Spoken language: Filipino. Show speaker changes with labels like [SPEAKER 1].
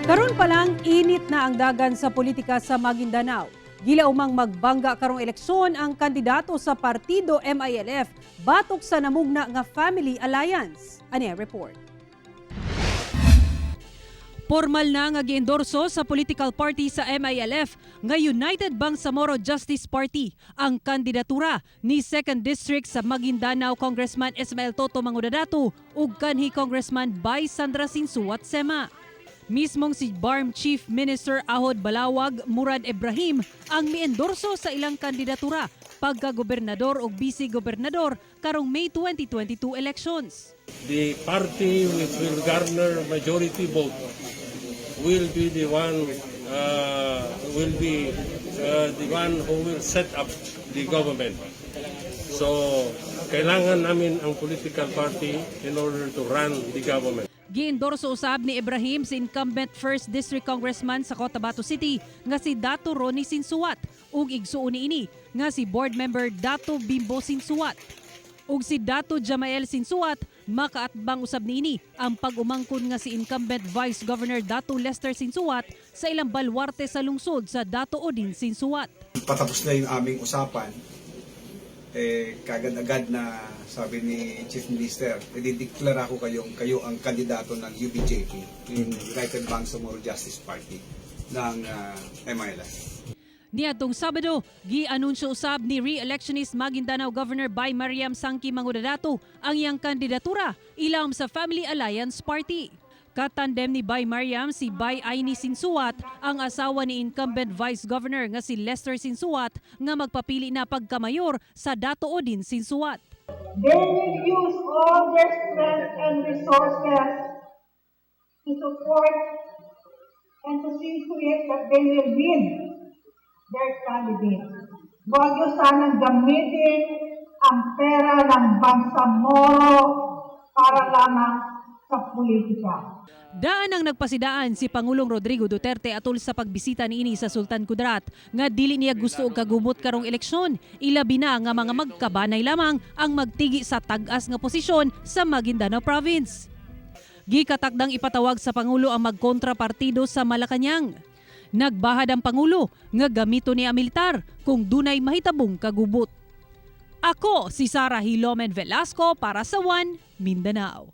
[SPEAKER 1] Karon pa lang init na ang dagan sa politika sa Maguindanao. Gilaumang magbangga karong eleksyon ang kandidato sa partido MILF batok sa namugna nga Family Alliance. Ani report. Formal na nga giendorso sa political party sa MILF nga United Bangsamoro Justice Party ang kandidatura ni 2nd District sa Maguindanao Congressman Ismael Toto Mangudadato ug kanhi Congressman Bay Sandra Sinsuat Sema. Mismong si BARM Chief Minister Ahod Balawag Murad Ibrahim ang miendorso sa ilang kandidatura pagka-gobernador o vice-gobernador karong May 2022 elections.
[SPEAKER 2] The party which will garner majority vote will be the one who will set up the government. So kailangan namin ang political party in order to run the government.
[SPEAKER 1] Giendorso usab ni Ibrahim si incumbent 1st District Congressman sa Cotabato City nga si Dato Ronnie Sinsuat ug igsuon niini nga si board member Dato Bimbo Sinsuat. Ug si Dato Jamael Sinsuat makaatbang usab niini ang pag-umangkon nga si incumbent Vice Governor Dato Lester Sinsuat sa ilang balwarte sa lungsod sa Dato Odin Sinsuat.
[SPEAKER 3] Patapos na yung aming usapan, kagad-agad na sabi ni Chief Minister, idideklara ko kayo ang kandidato ng UBJP, yung United Bangsamoro Justice Party ng MILF.
[SPEAKER 1] Niadtong Sabado, gi-anunsyo usab ni re-electionist Maguindanao Governor Bay Mariam Sangki Mangudadato ang iyang kandidatura ilawom sa Family Alliance Party. Katandem ni Bay Mariam si Bay Aini Sinsuat, ang asawa ni incumbent Vice Governor nga si Lester Sinsuat nga magpapili na pagkamayor sa Dato Odin Sinsuat.
[SPEAKER 4] They will use all their strength and resources to support and to see to it that they will win their candidate. Huwag nyo sanang gamitin ang pera ng Bangsamoro para lamang sa politika.
[SPEAKER 1] Daan ang nagpasidaan si Pangulong Rodrigo Duterte atol sa pagbisita niini sa Sultan Kudarat nga dili niya gusto og kagumot karong eleksyon, ilabi na nga mga magkabanay lamang ang magtigi sa tag-as nga posisyon sa Maguindanao Province. Gikatakdang ipatawag sa Pangulo ang magkontrapartido sa Malacañang. Nagbahad ang Pangulo nga gamito niya militar kung dunay mahitabong kagubot. Ako si Sarah Hilomen Velasco para sa One Mindanao.